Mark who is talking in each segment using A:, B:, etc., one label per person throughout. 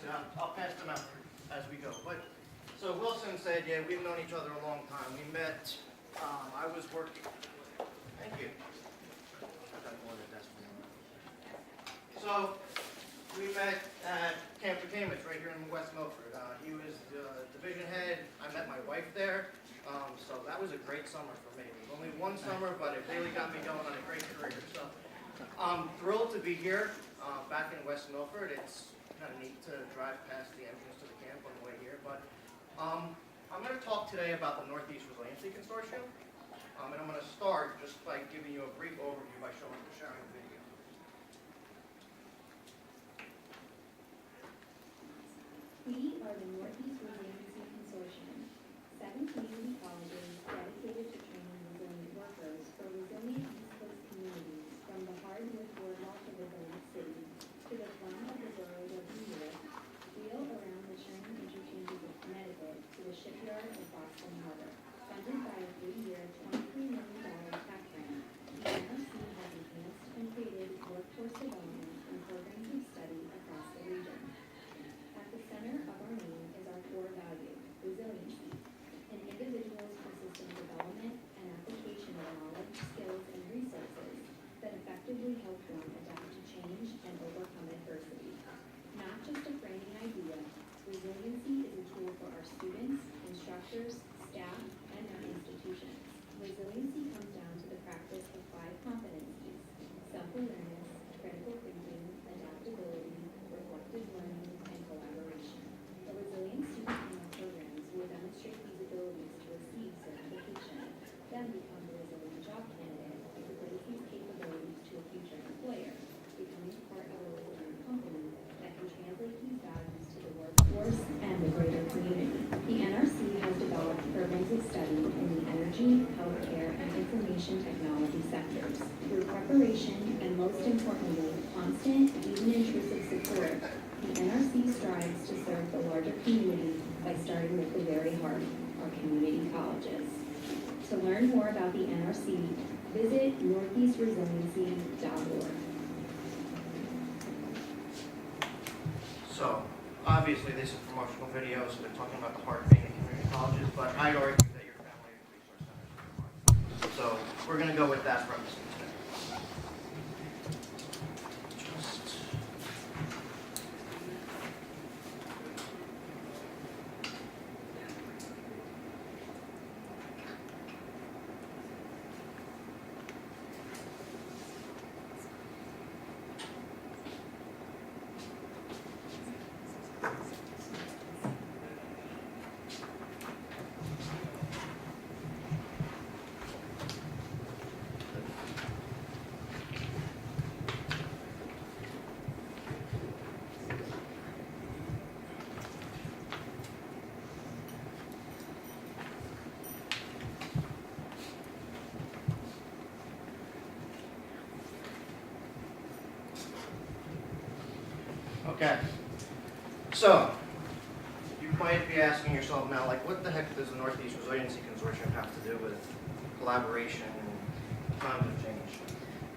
A: actually, I'll pass them out as we go. But so Wilson said, yeah, we've known each other a long time. We met, I was working, thank you. So we met at Camp Attainments right here in West Milford. He was the division head. I met my wife there. So that was a great summer for me. It was only one summer, but it really got me going on a great career. So I'm thrilled to be here back in West Milford. It's kind of neat to drive past the entrance to the camp on the way here. But I'm going to talk today about the Northeast Resiliency Consortium. And I'm going to start just by giving you a brief overview by sharing the video.
B: We are the Northeast Resiliency Consortium, 7 community colleges dedicated to training resilient workers for resilient East Coast communities from the hardwood boardwalk of Resilient City to the fun of the borough of New York, wheel around the churning interchanges of Connecticut to the shipyard of Boston Harbor. Funded by a 3-year, $23 million tax grant, the NRC has enhanced and created workforce development and programs of study across the region. At the center of our name is our core value, resiliency, an individual's persistent development and application of knowledge, skills, and resources that effectively help one adapt to change and overcome adversity. Not just a framing idea, resiliency is a tool for our students, instructors, staff, and our institutions. Resiliency comes down to the practice of 5 competencies: self-awareness, critical thinking, adaptability, reflective learning, and collaboration. The resilient student in our programs will demonstrate these abilities to receive certification, then become a resilient job candidate and relate these capabilities to a future employer, becoming part of a resilient company that can translate these values to the workforce and the greater community. The NRC has developed programs of study in the energy, healthcare, and information technology sectors. Through preparation and, most importantly, constant, even intrusive support, the NRC strives to serve the larger community by starting with the very heart, our community colleges. To learn more about the NRC, visit northeastresiliency.org.
A: So, obviously this is a promotional video, so they're talking about the heart being in community colleges, but I'd argue that your family and resource centers are your heart. So, we're going to go with that premise today. Okay, so you might be asking yourself now, like, what the heck does the Northeast Resiliency Consortium have to do with collaboration and times of change?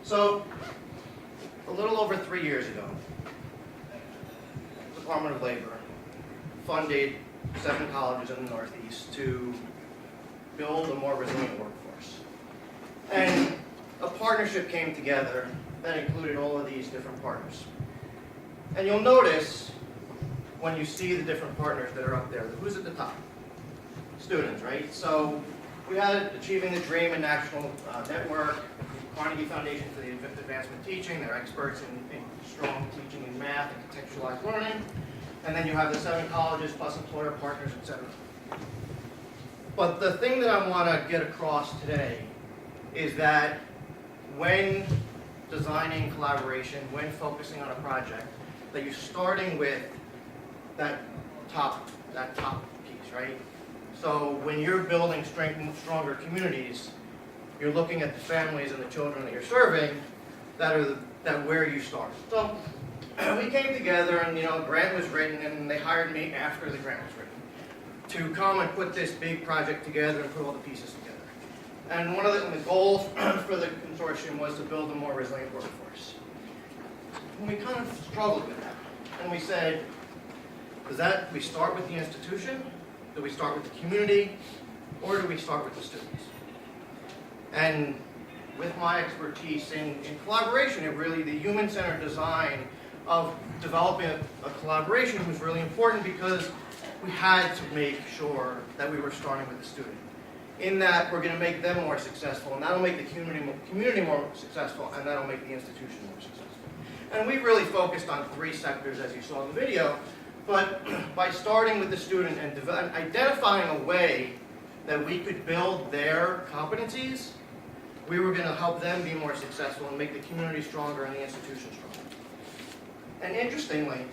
A: So, a little over 3 years ago, the Department of Labor funded 7 colleges in the Northeast to build a more resilient workforce. And a partnership came together that included all of these different partners. And you'll notice when you see the different partners that are up there, who's at the top? Students, right? So we had Achieving the Dream and National Network, Carnegie Foundation for the Advancement Teaching. They're experts in strong teaching in math and contextualized learning. And then you have the 7 colleges plus employer partners, etc. But the thing that I want to get across today is that when designing collaboration, when focusing on a project, that you're starting with that top piece, right? So when you're building stronger communities, you're looking at the families and the children that you're serving that where you start. So we came together and, a grant was written, and they hired me after the grant was written to come and put this big project together and put all the pieces together. And one of the goals for the consortium was to build a more resilient workforce. And we kind of struggled with that. And we said, we start with the institution, do we start with the community, or do we start with the students? And with my expertise in collaboration, the human-centered design of developing a collaboration was really important because we had to make sure that we were starting with the student. In that, we're going to make them more successful, and that'll make the community more successful, and that'll make the institution more successful. And we really focused on 3 sectors, as you saw in the video, but by starting with the student and identifying a way that we could build their competencies, we were going to help them be more successful and make the community stronger and the institution stronger. And interestingly,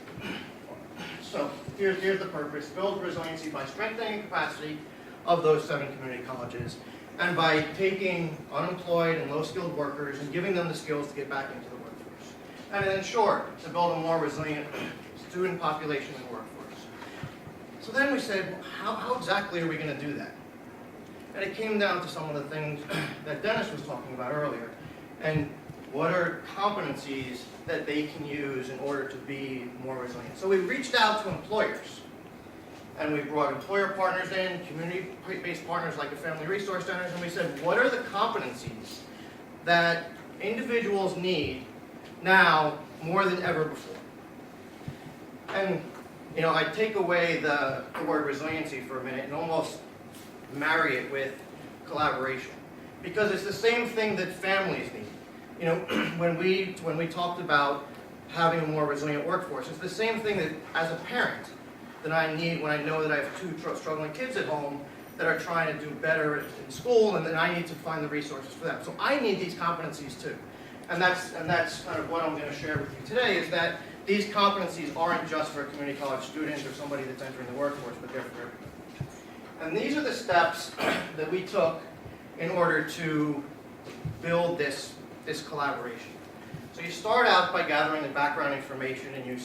A: so here's the purpose: build resiliency by strengthening the capacity of those 7 community colleges, and by taking unemployed and low-skilled workers and giving them the skills to get back into the workforce. And in short, to build a more resilient student population and workforce. So then we said, how exactly are we going to do that? And it came down to some of the things that Dennis was talking about earlier. And what are competencies that they can use in order to be more resilient? So we reached out to employers. And we brought employer partners in, community-based partners like the Family Resource Centers, and we said, what are the competencies that individuals need now more than ever before? And, I take away the word resiliency for a minute and almost marry it with collaboration. Because it's the same thing that families need. When we talked about having a more resilient workforce, it's the same thing that, as a parent, that I need when I know that I have 2 struggling kids at home that are trying to do better in school, and then I need to find the resources for them. So I need these competencies too. And that's kind of what I'm going to share with you today, is that these competencies aren't just for a community college student or somebody that's entering the workforce, but they're for everyone. And these are the steps that we took in order to build this collaboration. So you start out by gathering the background information, and you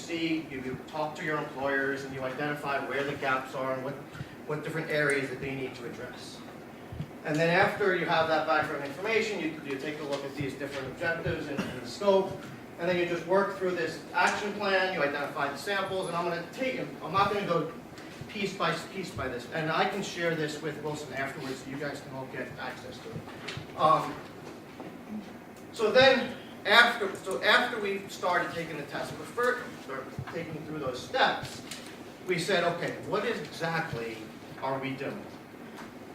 A: talk to your employers, and you identify where the gaps are and what different areas that they need to address. And then after you have that background information, you take a look at these different objectives and the scope, and then you just work through this action plan, you identify the samples, and I'm not going to go piece by this, and I can share this with Wilson afterwards so you guys can all get access to it. So after we started taking the test, taking through those steps, we said, okay, what exactly are we doing?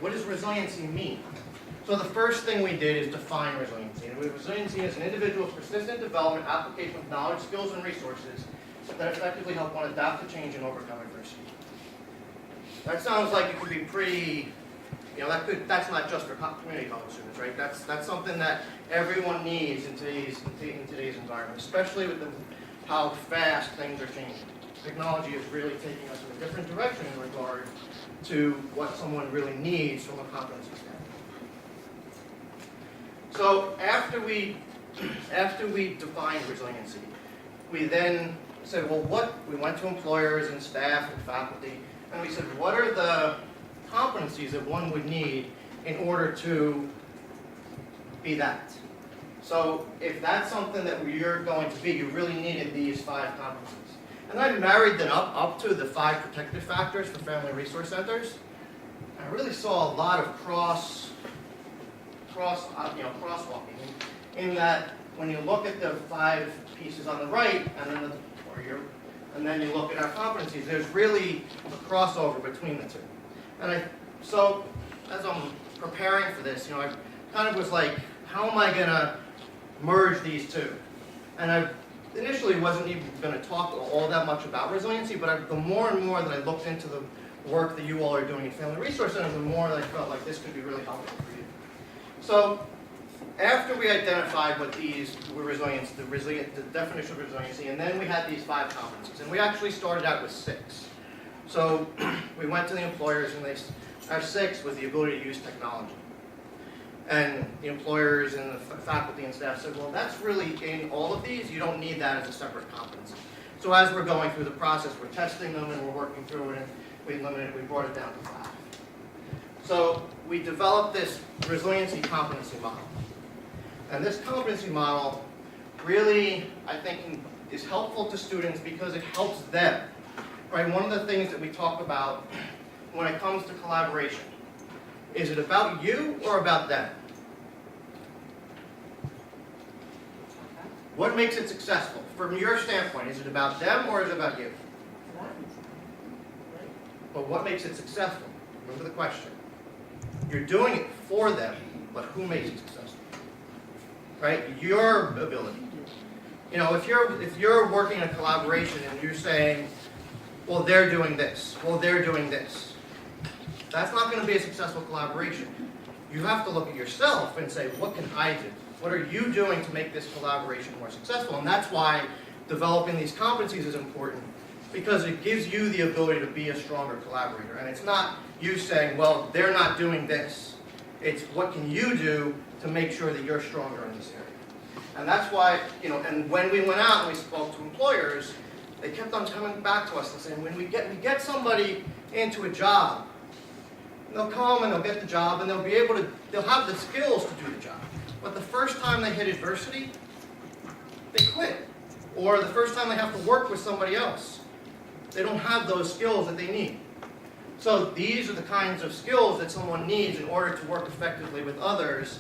A: What does resiliency mean? So the first thing we did is define resiliency. And resiliency is an individual's persistent development, application of knowledge, skills, and resources that effectively help one adapt to change and overcome adversity. That sounds like it could be pretty, that's not just for community college students, right? That's something that everyone needs in today's environment, especially with how fast things are changing. Technology is really taking us in a different direction in regard to what someone really needs from a competency standpoint. So after we defined resiliency, we then said, well, we went to employers and staff and faculty, and we said, what are the competencies that one would need in order to be that? So if that's something that you're going to be, you really needed these 5 competencies. And I married them up to the 5 protective factors for Family Resource Centers. And I really saw a lot of crosswalking in that when you look at the 5 pieces on the right, and then you look at our competencies, there's really a crossover between the 2. And so as I'm preparing for this, I kind of was like, how am I going to merge these 2? And I initially wasn't even going to talk all that much about resiliency, but the more and more that I looked into the work that you all are doing in Family Resource Centers, the more that I felt like this could be really helpful for you. So after we identified what these were the definition of resiliency, and then we had these 5 competencies, and we actually started out with 6. So we went to the employers, and our 6 was the ability to use technology. And the employers and the faculty and staff said, well, that's really in all of these. You don't need that as a separate competency. So as we're going through the process, we're testing them and we're working through it, and we brought it down to 5. So we developed this resiliency competency model. And this competency model really, I think, is helpful to students because it helps them right? One of the things that we talk about when it comes to collaboration, is it about you or about them? What makes it successful? From your standpoint, is it about them or is it about you? But what makes it successful? Remember the question. You're doing it for them, but who makes it successful? Right? Your ability. You know, if you're working in a collaboration and you're saying, well, they're doing this, well, they're doing this, that's not going to be a successful collaboration. You have to look at yourself and say, what can I do? What are you doing to make this collaboration more successful? And that's why developing these competencies is important, because it gives you the ability to be a stronger collaborator. And it's not you saying, well, they're not doing this. It's what can you do to make sure that you're stronger in this area. And that's why, you know, and when we went out and we spoke to employers, they kept on coming back to us and saying, when we get somebody into a job, they'll come and they'll get the job and they'll have the skills to do the job. But the first time they hit adversity, they quit. Or the first time they have to work with somebody else, they don't have those skills that they need. So these are the kinds of skills that someone needs in order to work effectively with others,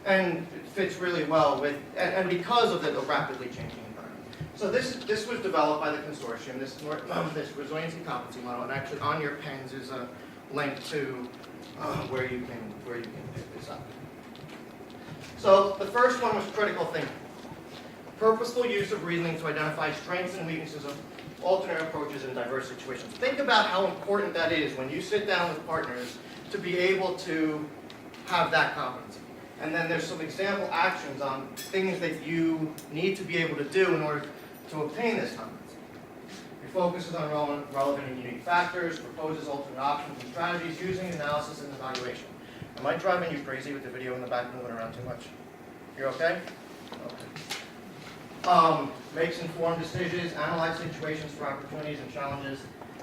A: and it fits really well with, and because of the rapidly changing environment. So this was developed by the consortium, this resiliency competency model, and actually on your pens is a link to where you can pick this up. So the first one was critical thinking. Purposeful use of reasoning to identify strengths and weaknesses of alternate approaches in diverse situations. Think about how important that is when you sit down with partners to be able to have that competency. And then there's some example actions on things that you need to be able to do in order to obtain this competency. It focuses on relevant and unique factors, proposes alternate options and strategies using analysis and evaluation. Am I driving you crazy with the video in the back moving around too much? You're okay? Okay. Makes informed decisions, analyze situations for opportunities and challenges.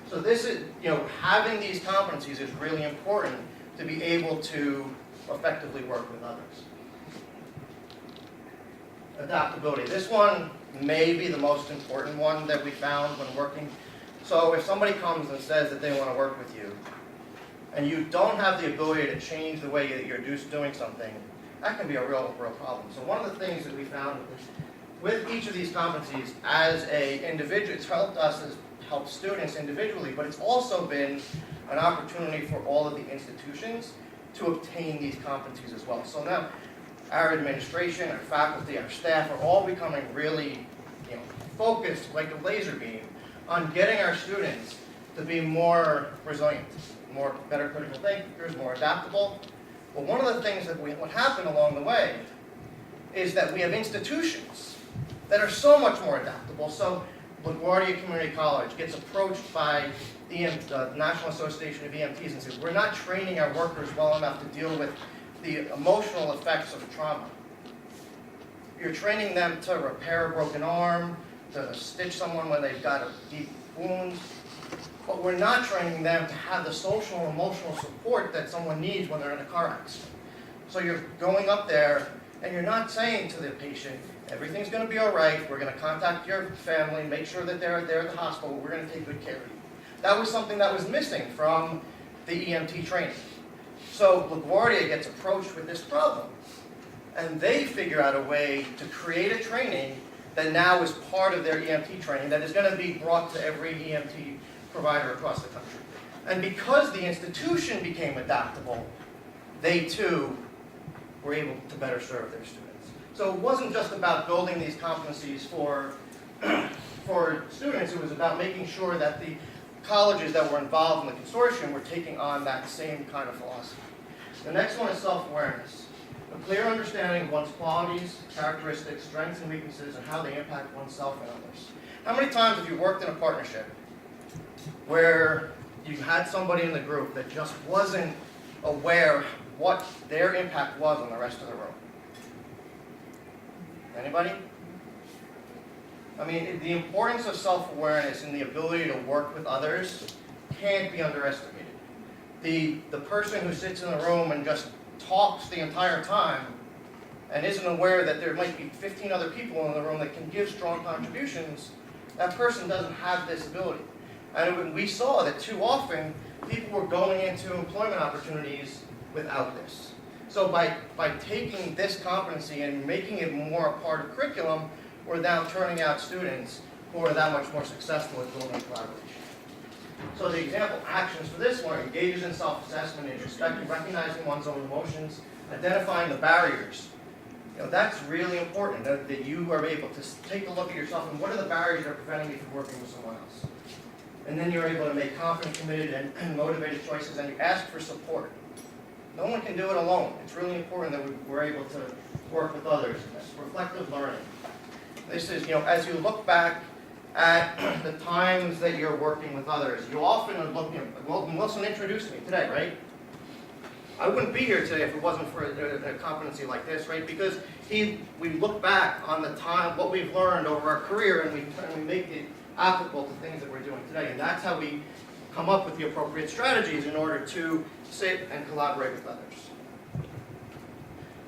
A: So this is, you know, having these competencies is really important to be able to effectively work with others. Adaptability. This one may be the most important one that we found when working. So if somebody comes and says that they want to work with you, and you don't have the ability to change the way that you're doing something, that can be a real problem. So one of the things that we found with each of these competencies as an individual, it's helped us as help students individually, but it's also been an opportunity for all of the institutions to obtain these competencies as well. So now our administration, our faculty, our staff are all becoming really, you know, focused like a laser beam on getting our students to be more resilient, better critical thinkers, more adaptable. But one of the things that what happened along the way is that we have institutions that are so much more adaptable. So LaGuardia Community College gets approached by the National Association of EMTs and says, we're not training our workers well enough to deal with the emotional effects of trauma. You're training them to repair a broken arm, to stitch someone when they've got a deep wound, but we're not training them to have the social and emotional support that someone needs when they're in a car accident. So you're going up there and you're not saying to the patient, everything's going to be all right, we're going to contact your family, make sure that they're there at the hospital, we're going to take good care of you. That was something that was missing from the EMT training. So LaGuardia gets approached with this problem, and they figure out a way to create a training that now is part of their EMT training that is going to be brought to every EMT provider across the country. And because the institution became adaptable, they too were able to better serve their students. So it wasn't just about building these competencies for students, it was about making sure that the colleges that were involved in the consortium were taking on that same kind of philosophy. The next one is self-awareness. A clear understanding of one's qualities, characteristics, strengths and weaknesses, and how they impact oneself and others. How many times have you worked in a partnership where you had somebody in the group that just wasn't aware what their impact was on the rest of the room? Anybody? I mean, the importance of self-awareness and the ability to work with others can't be underestimated. The person who sits in the room and just talks the entire time and isn't aware that there might be 15 other people in the room that can give strong contributions, that person doesn't have this ability. And we saw that too often, people were going into employment opportunities without this. So by taking this competency and making it more a part of curriculum, we're now turning out students who are that much more successful at building collaboration. So the example actions for this one engages in self-assessment, introspecting, recognizing one's own emotions, identifying the barriers. That's really important, that you are able to take a look at yourself and what are the barriers that are preventing you from working with someone else. And then you're able to make confident, committed, and motivated choices, and you ask for support. No one can do it alone. It's really important that we're able to work with others in this. Reflective learning. This is, as you look back at the times that you're working with others, you often are looking, well, Wilson introduced me today, right? I wouldn't be here today if it wasn't for a competency like this, right? Because we look back on the time, what we've learned over our career, and we make it applicable to things that we're doing today. And that's how we come up with the appropriate strategies in order to sit and collaborate with others.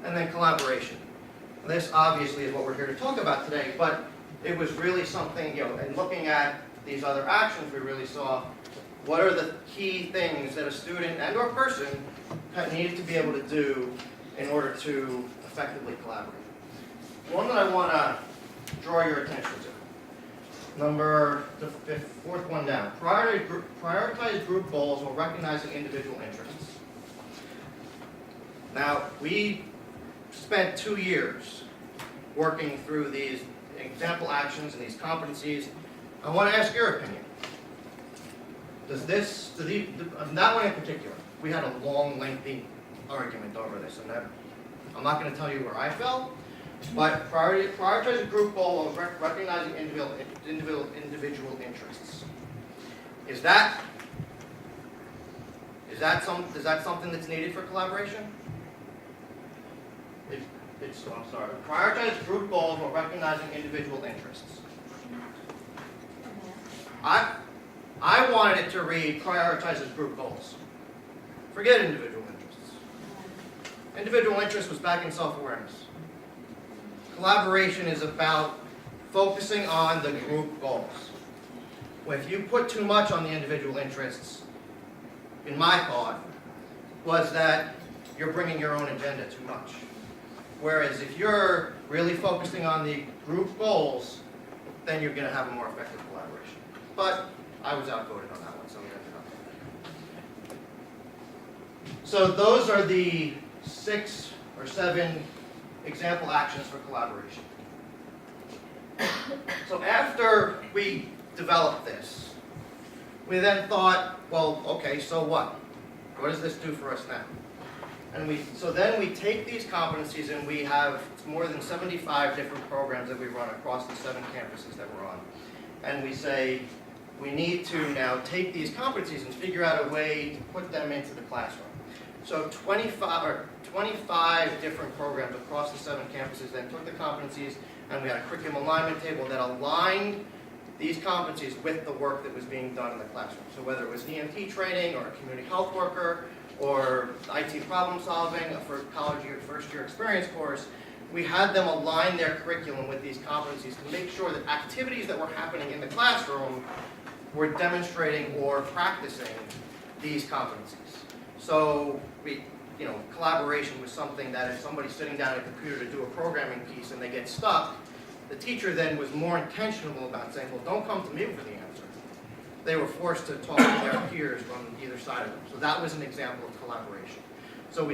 A: And then collaboration. This obviously is what we're here to talk about today, but it was really something, and looking at these other actions, we really saw what are the key things that a student and or person needed to be able to do in order to effectively collaborate. One that I want to draw your attention to. The fourth one down. Prioritize group goals while recognizing individual interests. Now, we spent 2 years working through these example actions and these competencies. I want to ask your opinion. That one in particular, we had a long, lengthy argument over this, and I'm not going to tell you where I fell, but prioritize a group goal while recognizing individual interests. Is that something that's needed for collaboration? I'm sorry. Prioritize group goals while recognizing individual interests. I wanted it to read prioritizes group goals. Forget individual interests. Individual interest was back in self-awareness. Collaboration is about focusing on the group goals. If you put too much on the individual interests, in my thought, was that you're bringing your own agenda too much. Whereas if you're really focusing on the group goals, then you're going to have a more effective collaboration. But I was outvoted on that one, so we ended up. So those are the 6 or 7 example actions for collaboration. So after we developed this, we then thought, well, okay, so what? What does this do for us now? And then we take these competencies, and we have more than 75 different programs that we run across the 7 campuses that we're on. And we say, we need to now take these competencies and figure out a way to put them into the classroom. So 25 different programs across the 7 campuses then took the competencies, and we had a curriculum alignment table that aligned these competencies with the work that was being done in the classroom. So whether it was EMT training or a community health worker or IT problem solving, a first year experience course, we had them align their curriculum with these competencies to make sure that activities that were happening in the classroom were demonstrating or practicing these competencies. So collaboration was something that if somebody's sitting down at a computer to do a programming piece and they get stuck, the teacher then was more intentional about saying, well, don't come to me for the answer. They were forced to talk to their peers from either side of them. So that was an example of collaboration. So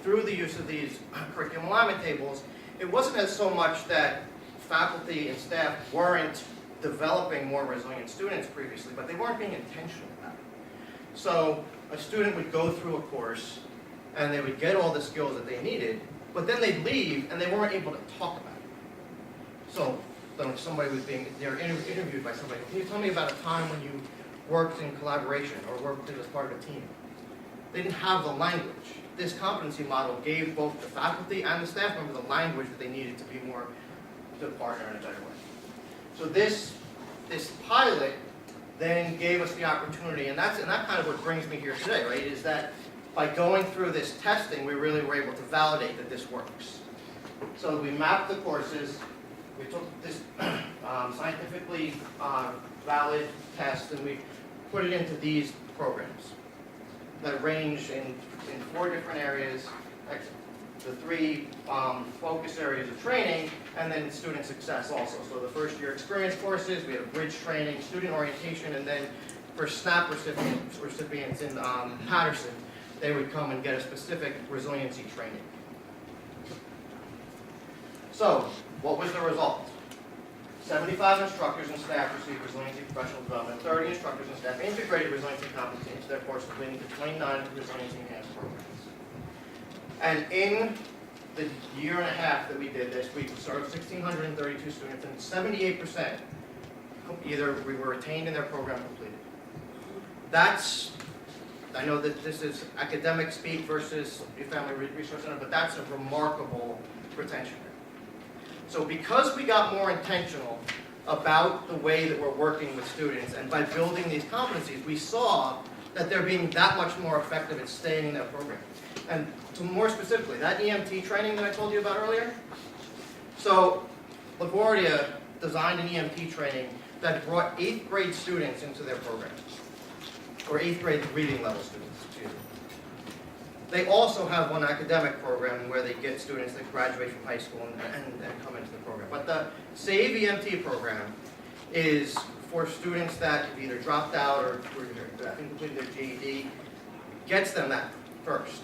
A: through the use of these curriculum alignment tables, it wasn't as so much that faculty and staff weren't developing more resilient students previously, but they weren't being intentional about it. So a student would go through a course, and they would get all the skills that they needed, but then they'd leave, and they weren't able to talk about it. So if somebody was they're interviewed by somebody, can you tell me about a time when you worked in collaboration or worked as part of a team? They didn't have the language. This competency model gave both the faculty and the staff member the language that they needed to be more to partner in a better way. So this pilot then gave us the opportunity, and that kind of what brings me here today, right, is that by going through this testing, we really were able to validate that this works. So we mapped the courses, we took this scientifically valid test, and we put it into these programs that range in 4 different areas, the 3 focus areas of training, and then student success also. So the first year experience courses, we have bridge training, student orientation, and then for SNAP recipients in Patterson, they would come and get a specific resiliency training. So, what was the result? 75 instructors and staff received resiliency professional development, 30 instructors and staff integrated resiliency competency into their courses, leading to 29 resiliency enhanced programs. And in the year and a half that we did this, we served 1,632 students, and 78% either we were retained in their program completed. That's, I know that this is academic speak versus your family resource center, but that's a remarkable retention rate. So because we got more intentional about the way that we're working with students, and by building these competencies, we saw that they're being that much more effective at staying in their program. And to more specifically, that EMT training that I told you about earlier, so LaGuardia designed an EMT training that brought 8th grade students into their program, or 8th grade reading level students, excuse me. They also have one academic program where they get students that graduate from high school and come into the program. But the SAVE EMT program is for students that have either dropped out or haven't completed their GED, gets them that first.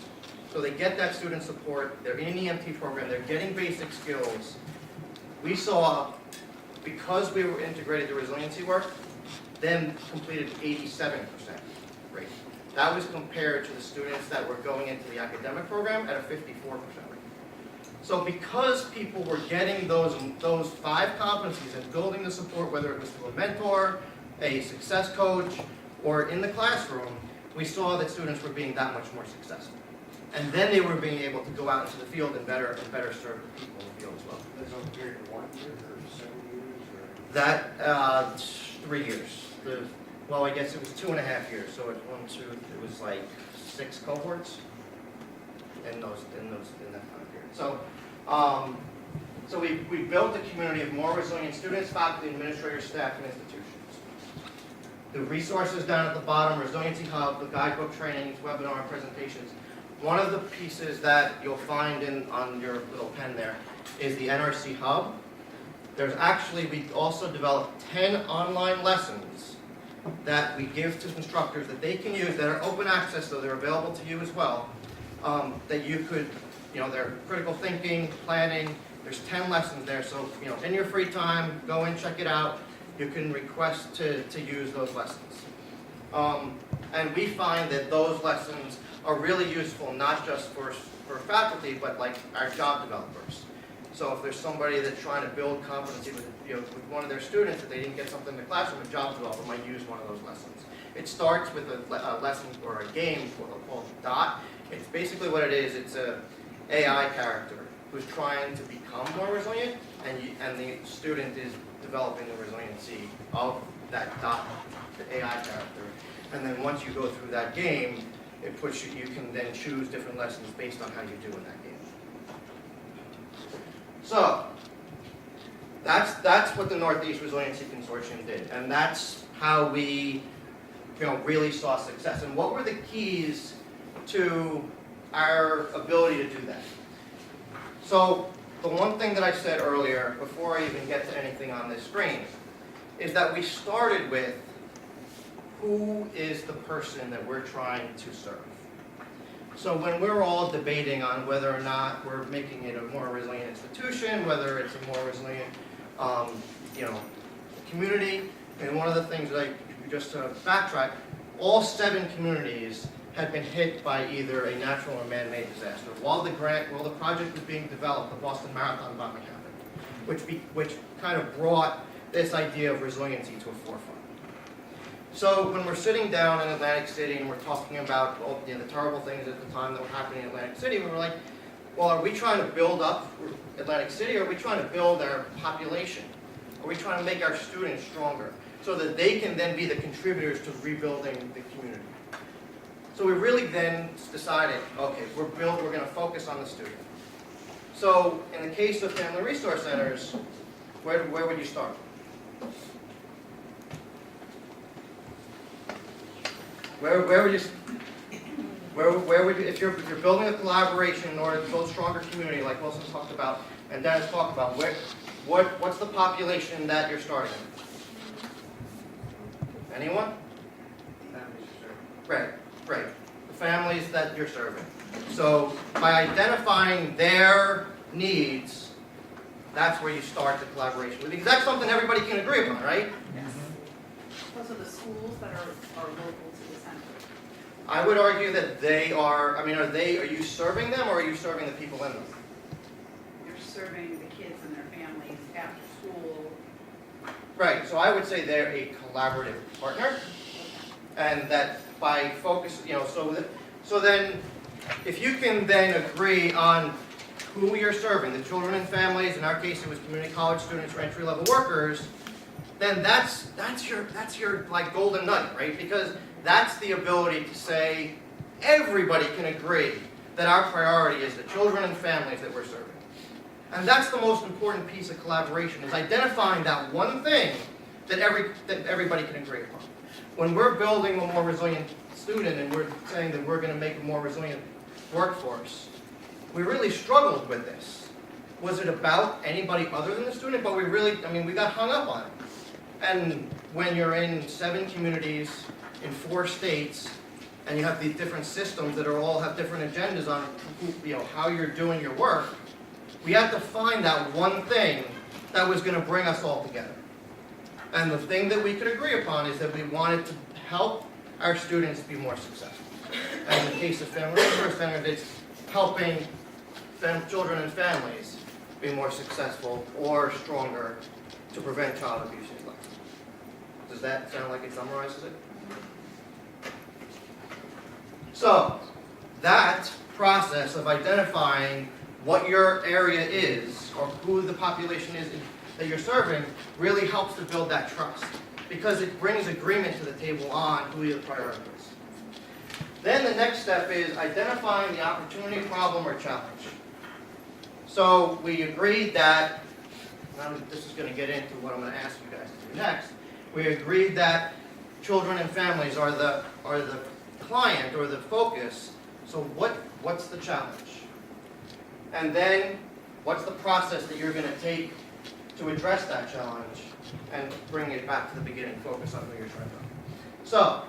A: So they get that student support, they're in an EMT program, they're getting basic skills. We saw, because we were integrated the resiliency work, them completed 87% rate. That was compared to the students that were going into the academic program at a 54% rate. So because people were getting those 5 competencies and building the support, whether it was through a mentor, a success coach, or in the classroom, we saw that students were being that much more successful. And then they were being able to go out into the field and better serve the people in the field as well.
C: That's over a period of 1 year or 7 years? Or?
A: That, 3 years. Well, I guess it was 2.5 years, so it was like 6 cohorts in that time period. So, so we built a community of more resilient students, faculty, administrators, staff, and institutions. The resources down at the bottom, Resiliency Hub, the guidebook trainings, webinar, and presentations. One of the pieces that you'll find on your little pen there is the NRC Hub. There's actually, we also developed 10 online lessons that we give to instructors that they can use, that are open access, so they're available to you as well, that you could, they're critical thinking, planning. There's 10 lessons there, so, in your free time, go in, check it out. You can request to use those lessons. And we find that those lessons are really useful, not just for faculty, but like our job developers. So if there's somebody that's trying to build competency with one of their students that they didn't get something in the classroom, a job developer might use one of those lessons. It starts with a lesson or a game called DOT. It's basically what it is. It's a AI character who's trying to become more resilient, and the student is developing the resiliency of that DOT, the AI character. And then once you go through that game, it puts you can then choose different lessons based on how you do in that game. So, that's what the Northeast Resiliency Consortium did, and that's how we really saw success. And what were the keys to our ability to do that? So, the one thing that I said earlier, before I even get to anything on this screen, is that we started with who is the person that we're trying to serve. So when we're all debating on whether or not we're making it a more resilient institution, whether it's a more resilient, community, and one of the things that just to backtrack, all 7 communities had been hit by either a natural or man-made disaster. While the project was being developed, the Boston Marathon bombing happened, which kind of brought this idea of resiliency to a forefront. So when we're sitting down in Atlantic City and we're talking about the terrible things at the time that were happening in Atlantic City, we were like, well, are we trying to build up Atlantic City, or are we trying to build our population? Are we trying to make our students stronger so that they can then be the contributors to rebuilding the community? So we really then decided, okay, we're going to focus on the student. So in the case of family resource centers, where would you start? Where would you, where would you, if you're building a collaboration in order to build stronger community, like Wilson talked about, and Dennis talked about, what's the population that you're starting with? Anyone? Right, right. The families that you're serving. So by identifying their needs, that's where you start the collaboration. Because that's something everybody can agree upon, right?
D: Yes. Those are the schools that are local to the center.
A: I would argue that they are, I mean, are you serving them or are you serving the people in them?
D: You're serving the kids and their families after school.
A: Right, so I would say they're a collaborative partner, and that by focus, so then, if you can then agree on who you're serving, the children and families, in our case it was community college students or entry-level workers, then that's your like golden nugget, right? Because that's the ability to say everybody can agree that our priority is the children and families that we're serving. And that's the most important piece of collaboration, is identifying that one thing that everybody can agree upon. When we're building a more resilient student and we're saying that we're going to make a more resilient workforce, we really struggled with this. Was it about anybody other than the student? But we got hung up on it. And when you're in 7 communities in 4 states, and you have these different systems that all have different agendas on how you're doing your work, we had to find that one thing that was going to bring us all together. And the thing that we could agree upon is that we wanted to help our students be more successful. And in the case of Family Resource Center, it's helping children and families be more successful or stronger to prevent child abuse and neglect. Does that sound like it summarizes it? So, that process of identifying what your area is, or who the population is that you're serving, really helps to build that trust, because it brings agreement to the table on who your priority is. Then the next step is identifying the opportunity, problem, or challenge. So we agreed that, now this is going to get into what I'm going to ask you guys to do next. We agreed that children and families are the client or the focus. So what's the challenge? And then what's the process that you're going to take to address that challenge and bring it back to the beginning, focus on who you're trying to help. So,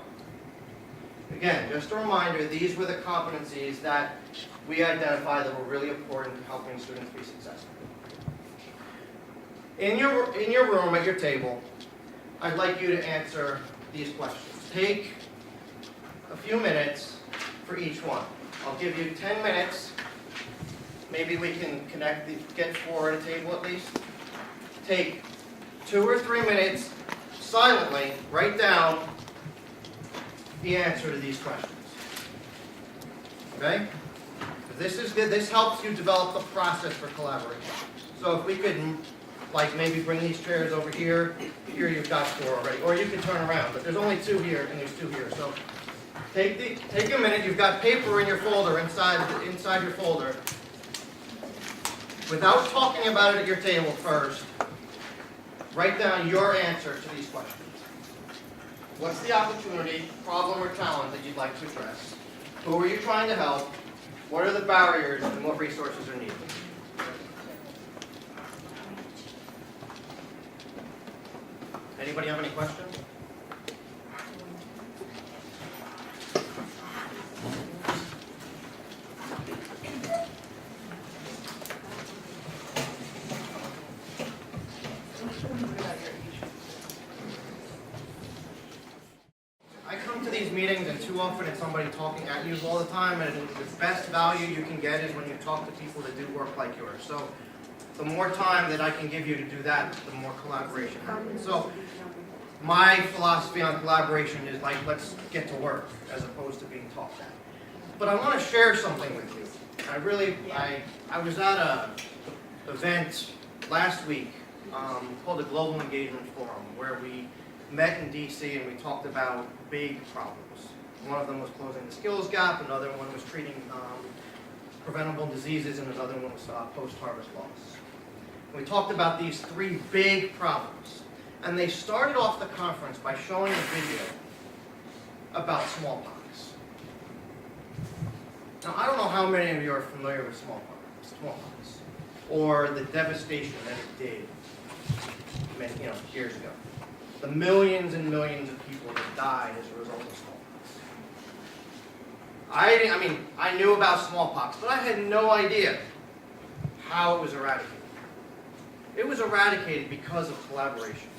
A: again, just a reminder, these were the competencies that we identified that were really important to helping students be successful. In your room at your table, I'd like you to answer these questions. Take a few minutes for each one. I'll give you 10 minutes. Maybe we can get 4 at a table at least. Take 2 or 3 minutes, silently, write down the answer to these questions. Okay? This is good. This helps you develop the process for collaboration. So if we could, maybe bring these chairs over here. Here you've got 4 already. Or you can turn around, but there's only 2 here and there's 2 here. So take a minute. You've got paper in your folder, inside your folder. Without talking about it at your table first, write down your answer to these questions. What's the opportunity, problem, or challenge that you'd like to address? Who are you trying to help? What are the barriers and what resources are needed? Anybody have any questions? I come to these meetings and too often it's somebody talking at you all the time, and the best value you can get is when you talk to people that do work like yours. So the more time that I can give you to do that, the more collaboration happens. So my philosophy on collaboration is let's get to work as opposed to being taught that. But I want to share something with you. I was at an event last week called the Global Engagement Forum, where we met in DC and we talked about big problems. One of them was closing the skills gap, another one was treating preventable diseases, and another one was post-harvest loss. We talked about these 3 big problems. And they started off the conference by showing a video about smallpox. Now, I don't know how many of you are familiar with smallpox, or the devastation that it did many, years ago. The millions and millions of people that died as a result of smallpox. I knew about smallpox, but I had no idea how it was eradicated. It was eradicated because of collaboration.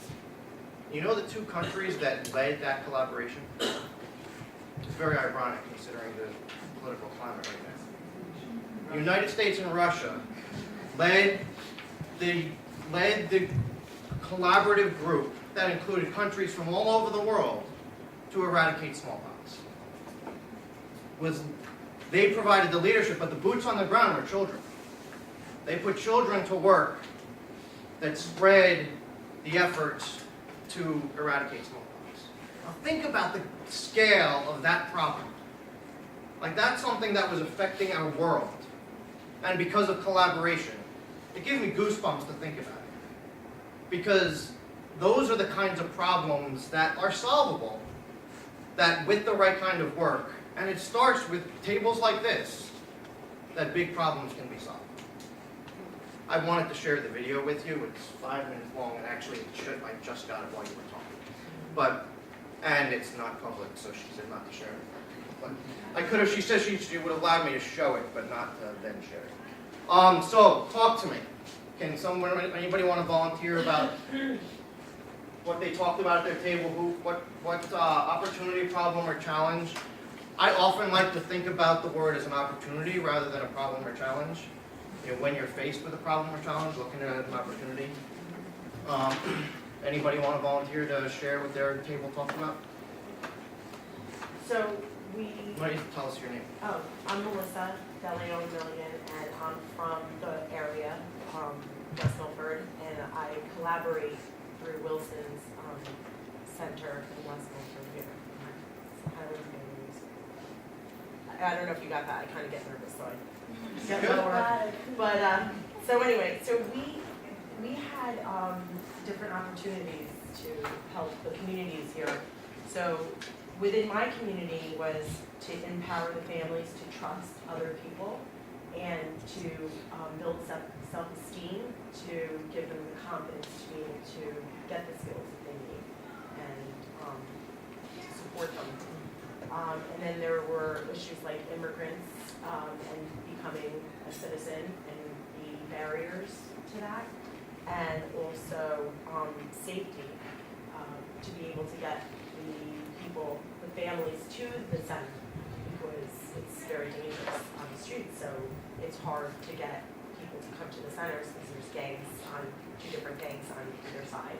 A: You know the two countries that led that collaboration? It's very ironic considering the political climate right now. The United States and Russia led the collaborative group that included countries from all over the world to eradicate smallpox. They provided the leadership, but the boots on the ground were children. They put children to work that spread the efforts to eradicate smallpox. Now think about the scale of that problem. Like, that's something that was affecting our world. And because of collaboration, it gives me goosebumps to think about it. Because those are the kinds of problems that are solvable, that with the right kind of work, and it starts with tables like this, that big problems can be solved. I wanted to share the video with you. It's 5 minutes long, and actually I just got it while you were talking. And it's not public, so she said not to share it. But I could have, she said she would have allowed me to show it, but not to then share it. So, talk to me. Can anybody want to volunteer about what they talked about at their table? What opportunity, problem, or challenge? I often like to think about the word as an opportunity rather than a problem or challenge. When you're faced with a problem or challenge, looking at it as an opportunity. Anybody want to volunteer to share what their table talked about?
E: So
A: Why don't you tell us your name?
E: I'm Melissa Deleo Million, and I'm from the area, West Milford, and I collaborate through Wilson's Center in West Milford here. Highlands Communities. I don't know if you got that. I kind of get nervous, so I get lower. But so anyway, so we had different opportunities to help the communities here. So within my community was to empower the families to trust other people and to build self-esteem, to give them the confidence to be able to get the skills that they need and to support them. And then there were issues like immigrants and becoming a citizen and the barriers to that, and also safety, to be able to get the families to the center, because it's very dangerous on the streets, so it's hard to get people to come to the centers because there's two different gangs on either side.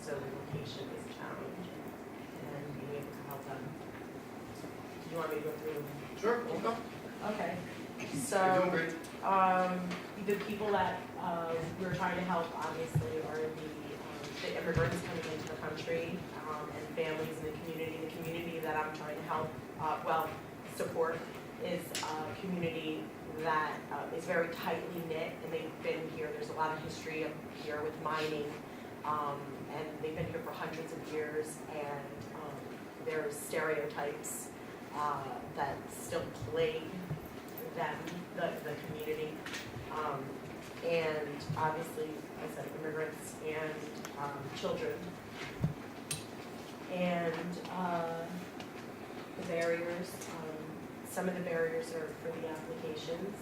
E: So the location is a challenge, and being able to help them. Do you want me to go through?
A: Sure, we'll go.
E: Okay.
A: You're
E: So
A: doing great.
E: the people that we're trying to help, obviously, are the immigrants coming into the country, and families in the community. The community that I'm trying to help, support, is a community that is very tightly knit, and they've been here. There's a lot of history up here with mining, and they've been here for hundreds of years, and there's stereotypes that still plague them, the community, and obviously, I said immigrants and children, and the barriers. Some of the barriers are for the applications.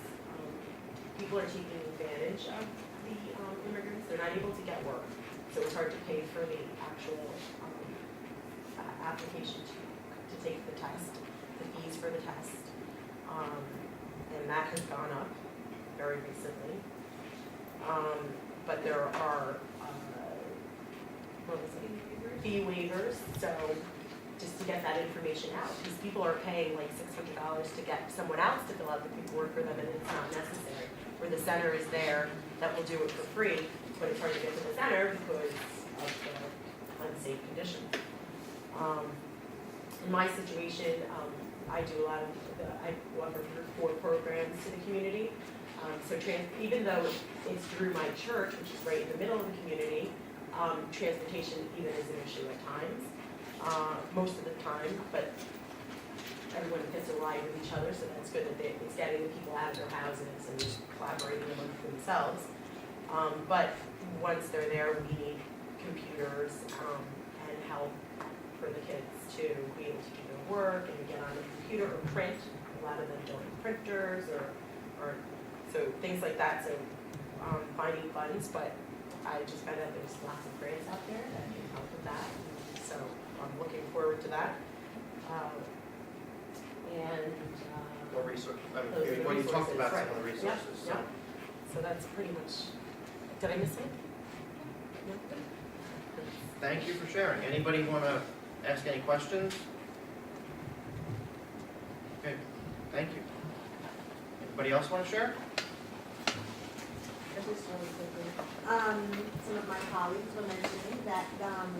E: People are taking advantage of the immigrants. They're not able to get work, so it's hard to pay for the actual application to take the test, the fees for the test, and that has gone up very recently. But there are fee waivers, so just to get that information out, because people are paying like $600 to get someone else to fill out the paperwork for them, and it's not necessary. Where the center is there that will do it for free, but it's hard to get to the center because of the unsafe conditions. In my situation, I do a lot of I offer 4 programs to the community. So even though it's through my church, which is right in the middle of the community, transportation even is an issue at times. most of the time, but everyone gets a ride with each other, so that's good that it's getting the people out of their houses and collaborating amongst themselves. But once they're there, we need computers and help for the kids to be able to do their work and get on the computer or print. A lot of them don't have printers or so things like that. So finding funds, but I just found out there's lots of grants out there that can help with that. So I'm looking forward to that.
A: Or resources,
E: Those are the
A: well, you talked
E: resources,
A: about some
E: right.
A: of the resources, so.
E: Yep. So that's pretty much, did I miss it? No?
A: Thank you for sharing. Anybody want to ask any questions? Okay, thank you. Anybody else want to share?
F: Just really quickly, some of my colleagues were mentioning that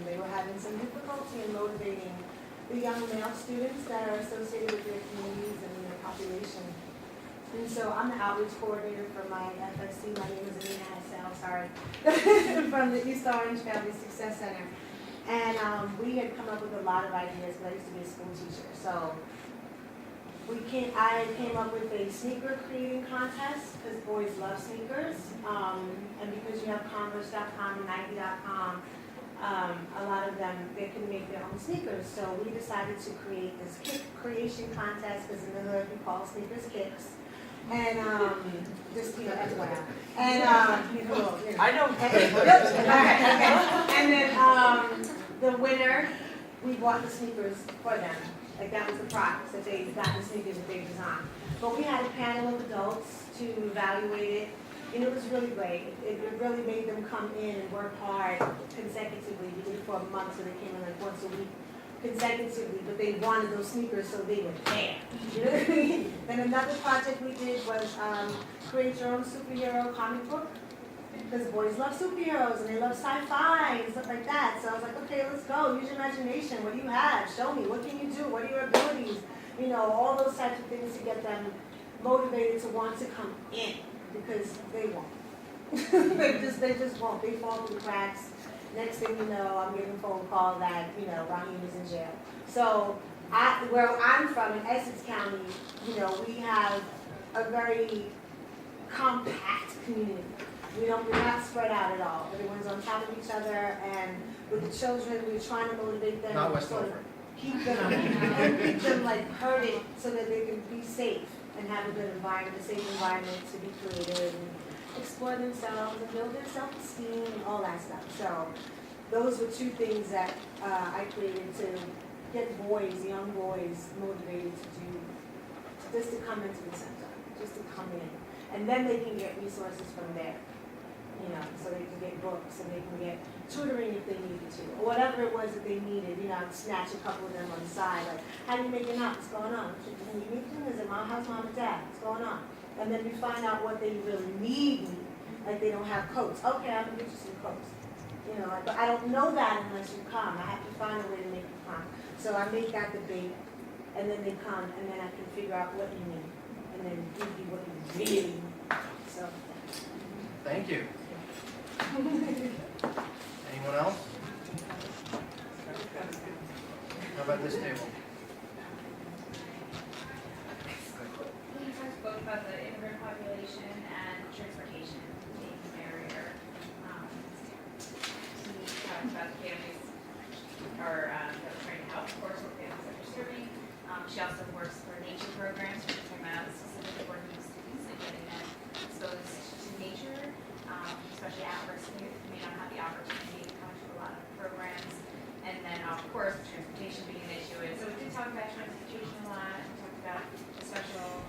F: they were having some difficulty in motivating the young male students that are associated with their communities and their population. And so I'm the outreach coordinator for my FSC. My name is Amina Hassel, sorry, from the East Orange Family Success Center. And we had come up with a lot of ideas, but I used to be a school teacher. So I came up with a sneaker creating contest because boys love sneakers. And because you have Converse.com and Nike.com, a lot of them, they can make their own sneakers. So we decided to create this kick creation contest because in the hood we call sneakers kicks. And just, FYI. And,
E: I know.
F: And then the winner, we bought the sneakers for them. Like that was the prize, that they got the sneakers that they designed. But we had a panel of adults to evaluate it, and it was really great. It really made them come in and work hard consecutively. We did it for a month, so they came in like once a week consecutively, but they wanted those sneakers, so they were there. You know what I mean? Then another project we did was create your own superhero comic book. Because boys love superheroes and they love sci-fi and stuff like that. So I was like, okay, let's go. Use your imagination. What do you have? Show me. What can you do? What are your abilities? You know, all those types of things to get them motivated to want to come in because they won't. they just won't. They fall through the cracks. Next thing you know, I'm getting a phone call that, Raheem is in jail. So where I'm from in Essex County, we have a very compact community. We're not spread out at all. Everyone's on top of each other, and with the children, we're trying to motivate them.
A: Not West
F: sort of
A: Milford.
F: keep them like herded so that they can be safe and have a good environment, a safe environment to be creative and explore themselves and build their self-esteem and all that stuff. So those were two things that I created to get young boys motivated to do, just to come into the center, just to come in. And then they can get resources from there. So they can get books and they can get tutoring if they needed to, or whatever it was that they needed. I'd snatch a couple of them on the side, like, how do you make it up? What's going on? Can you meet them? Is it how's mom and dad? What's going on? And then we find out what they really need, like they don't have coats. Okay, I'm gonna get you some coats. But I don't know that unless you come. I have to find a way to make you come. So I make that debate, and then they come, and then I can figure out what you need, and then give you what you really need. So.
A: Thank you. Anyone else? How about this table?
G: We talked both about the immigrant population and transportation being a barrier. We talked about the families that we're trying to help, of course, with families that we're serving. She also works for nature programs, which is about specifically working with students and getting them exposed to nature, especially at-risk youth who may not have the opportunity to come to a lot of programs. And then, of course, transportation being an issue. And so we did talk about transportation a lot. We talked about the special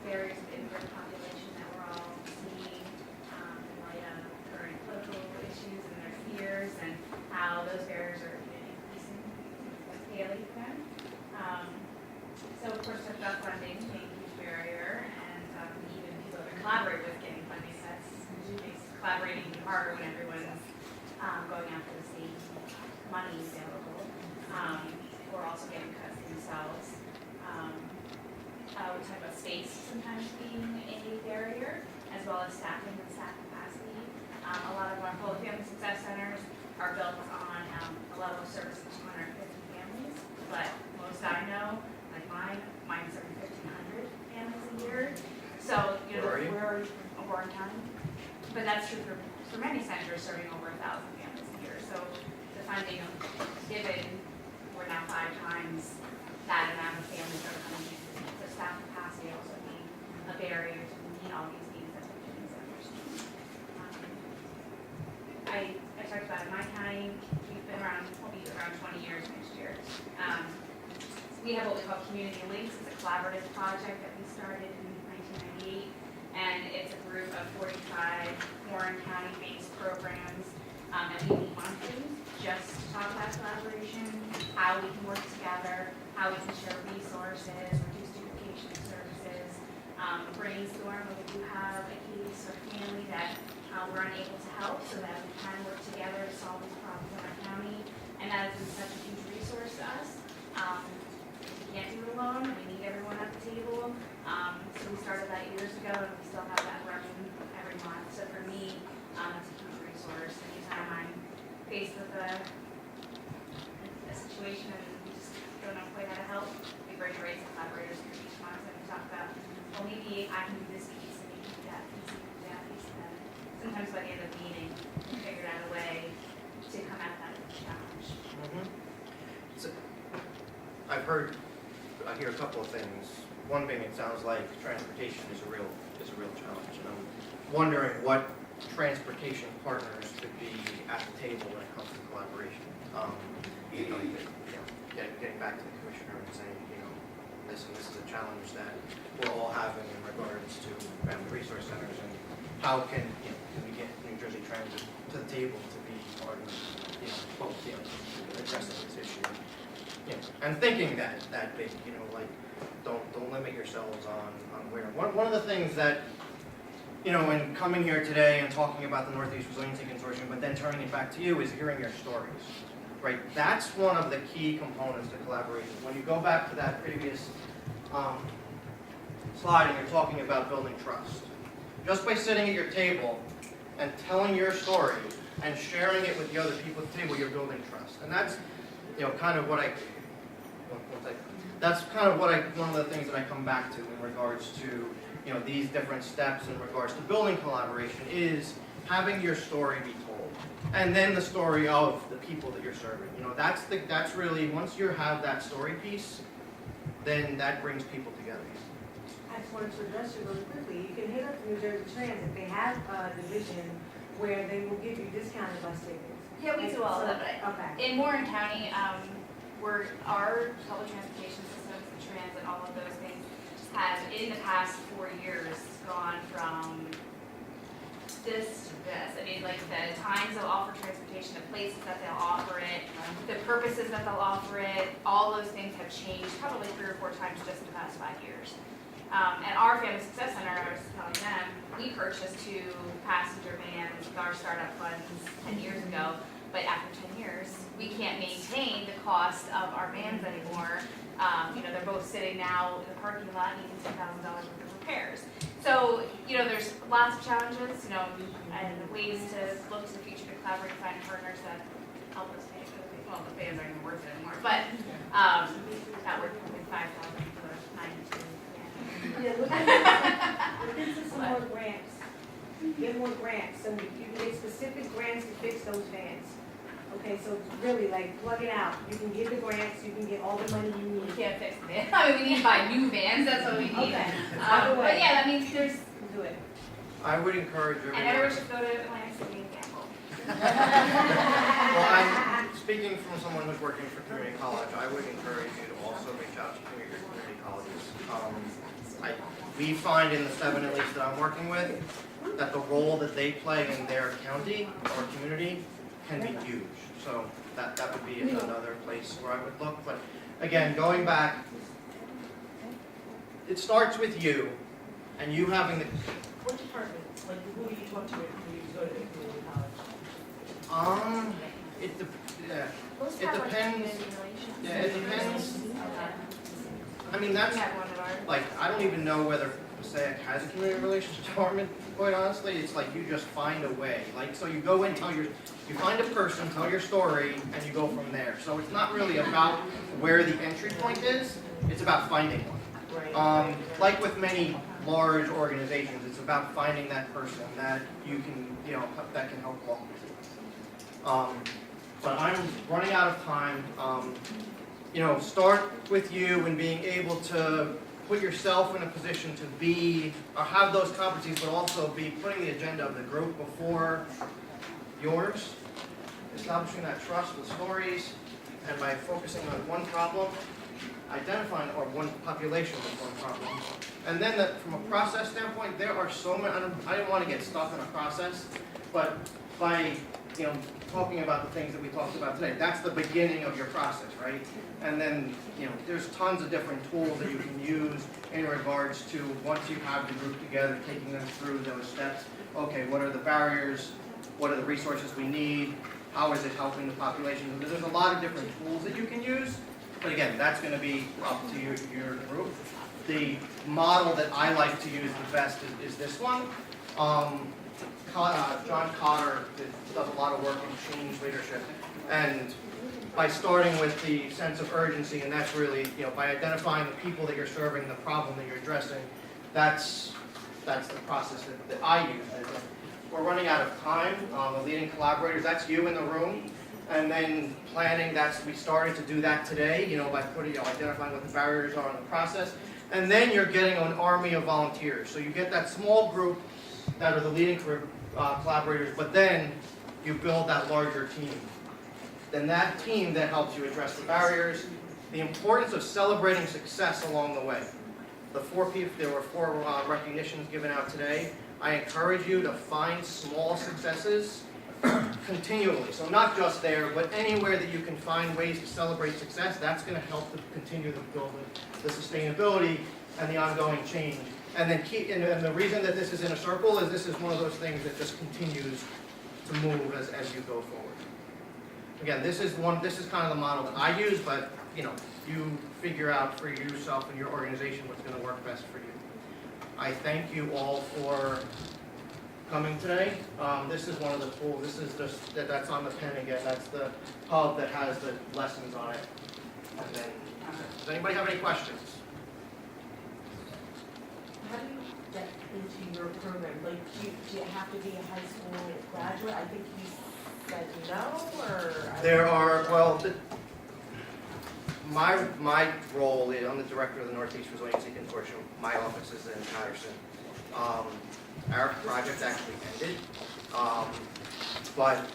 G: barriers of the immigrant population that we're all seeing in light of current political issues and their fears and how those barriers are increasing daily for them. So, of course, talked about funding being a huge barrier, and even people that collaborate with getting funding. That's makes collaborating harder when everyone's going after the same money available. We're also getting cuts themselves. We talk about space sometimes being a barrier, as well as staffing and staff capacity. A lot of our full family success centers are built on a level of service of 250 families, but most I know, like mine's serving 1,500 families a year. So, you know,
A: Where are you?
G: we're Warren County. But that's true for many centers serving over 1,000 families a year. So the funding given, we're now 5 times that amount of families that are coming in. The staff capacity also being a barrier to meet all these needs that the community centers need. I talked about in my county, we've been around, we'll be around 20 years next year. We have what we call Community Links. It's a collaborative project that we started in 1998, and it's a group of 45 Warren County-based programs, and we meet monthly just to talk about collaboration, how we can work together, how we can share resources, reduce duplication of services, brainstorm when we do have a case or family that we're unable to help, so that we can work together to solve these problems in our county, and that has been such a huge resource to us. We can't do it alone, we need everyone at the table. So we started that years ago, and we still have that running every month. So for me, it's a huge resource. Anytime I'm faced with a situation and we just don't know quite how to help, we bring rates and collaborators here each month and we talk about, well, maybe I can do this piece and maybe do that piece and do that piece. And then sometimes by the end of the meeting, we figured out a way to come at that challenge.
A: So, I hear a couple of things. One being, it sounds like transportation is a real challenge, and I'm wondering what transportation partners could be at the table when it comes to collaboration. Getting back to the commissioner and saying, this is a challenge that we're all having in regards to family resource centers, and how can we get New Jersey Transit to the table to be part of both addressing this issue. And thinking that big, don't limit yourselves on where. One of the things that, in coming here today and talking about the Northeast Resiliency Consortium, but then turning it back to you, is hearing your stories, right? That's one of the key components to collaboration. When you go back to that previous slide and you're talking about building trust, just by sitting at your table and telling your story and sharing it with the other people at the table, you're building trust. And that's, kind of what one of the things that I come back to in regards to, these different steps in regards to building collaboration is having your story be told. And then the story of the people that you're serving. That's really, once you have that story piece, then that brings people together.
F: I just wanted to address you really quickly. You can hit up New Jersey Transit. They have a division where they will give you discounted bus tickets.
G: Yeah, we do all of that, but
F: Okay.
G: in Warren County, our public transportation systems, the transit, all of those things, have in the past 4 years gone from this to this. I mean, like the times they'll offer transportation, the places that they'll offer it, the purposes that they'll offer it, all those things have changed probably 3 or 4 times just in the past 5 years. At our Family Success Center, I was telling them, we purchased 2 passenger vans with our startup funds 10 years ago. But after 10 years, we can't maintain the cost of our vans anymore. They're both sitting now in the parking lot needing $10,000 worth of repairs. So, there's lots of challenges, and ways to look to the future to collaborate and find partners that help us pay for the, well, the vans aren't even worth it anymore, but that we're putting $5,000 for 92.
F: Yeah, look into some more grants. Get more grants, so you can get specific grants to fix those vans. Okay, so really, plug it out. You can get the grants, you can get all the money you
G: We
F: need.
G: can't fix the van. I mean, we need to buy new vans, that's what we need.
F: Okay. Either
G: But
F: way.
G: yeah, I mean, there's,
F: Do it.
A: I would encourage
G: and
A: everyone.
G: everyone should go to Atlantic City and gamble.
A: Well, I'm speaking from someone who's working for community college. I would encourage you to also reach out to your community colleges. We find in the 7 at least that I'm working with, that the role that they play in their county or community can be huge. So that would be another place where I would look. But again, going back, it starts with you and you having the
E: What department, who do you talk to when you go to community college?
G: Most
A: It
G: have, like,
A: depends.
G: community relations.
A: Yeah, it depends.
G: Okay.
A: I mean,
G: We
A: that's
G: have one of our.
A: I don't even know whether Passaic has a community relations department. quite honestly, it's like you just find a way. Like, so you go in, you find a person, tell your story, and you go from there. So it's not really about where the entry point is, it's about finding one.
E: Right.
A: Like with many large organizations, it's about finding that person that you can, that can help along with you. But I'm running out of time. Start with you and being able to put yourself in a position to be, or have those competencies, but also be putting the agenda of the group before yours, establishing that trust with stories, and by focusing on one problem, identifying, or one population with one problem. And then from a process standpoint, there are so many, I didn't want to get stuck in a process, but by, talking about the things that we talked about today, that's the beginning of your process, right? And then, there's tons of different tools that you can use in regards to, once you have the group together, taking them through those steps. Okay, what are the barriers? What are the resources we need? How is it helping the population? There's a lot of different tools that you can use. But again, that's going to be up to your group. The model that I like to use the best is this one. John Cotter does a lot of work in change leadership. And by starting with the sense of urgency, and that's really, by identifying the people that you're serving, the problem that you're addressing, that's the process that I use. We're running out of time. The leading collaborators, that's you in the room. And then planning, we started to do that today, by putting, identifying what the barriers are in the process. And then you're getting an army of volunteers. So you get that small group that are the leading collaborators, but then you build that larger team. Then that team that helps you address the barriers, the importance of celebrating success along the way. There were 4 recognitions given out today. I encourage you to find small successes continually. So not just there, but anywhere that you can find ways to celebrate success, that's going to help to continue to build the sustainability and the ongoing change. And then and the reason that this is in a circle is this is one of those things that just continues to move as you go forward. Again, this is kind of the model that I use, but you figure out for yourself and your organization what's going to work best for you. I thank you all for coming today. This is one of the tools. This is just that's on the pen again. That's the hub that has the lessons on it. And then, does anybody have any questions?
E: How do you get into your program? Like, do you have to be a high school graduate? I think you said no, or?
A: There are, my role is, I'm the director of the Northeast Resiliency Consortium. My office is in Patterson. Our project actually ended, but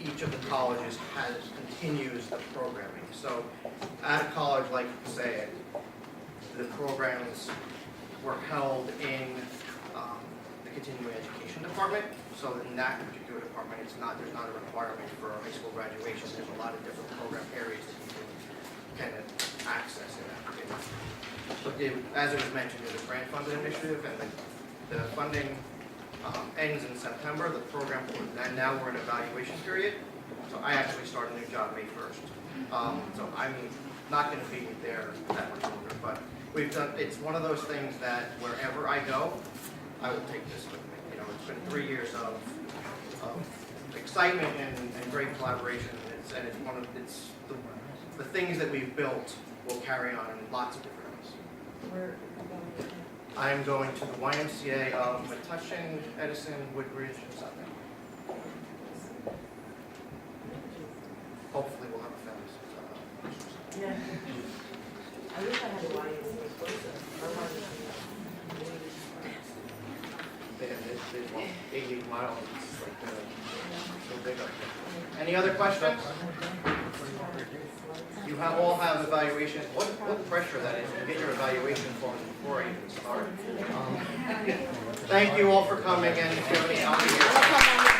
A: each of the colleges continues the programming. So at a college like say the programs were held in the continuing education department. So in that particular department, there's not a requirement for high school graduation. There's a lot of different program areas that you can access in that. But as it was mentioned, there's a grant funded initiative, and the funding ends in September. The program, and now we're in evaluation period. So I actually start a new job May 1st. So I'm not going to be there that much longer, but it's one of those things that wherever I go, I will take this with me. It's been 3 years of excitement and great collaboration. It's the things that we've built will carry on in lots of different ways.
E: Where are you going?
A: I'm going to the YMCA of Metuchen, Edison, Woodbridge, and Sutton. Hopefully we'll have a family.
E: Yeah. I wish I had a YMCA closer.
A: They want 80 miles. It's like so big up there. Any other questions? You all have evaluation. What pressure that is to get your evaluation forms before I even start. Thank you all for coming, and if you have any, I'll be here.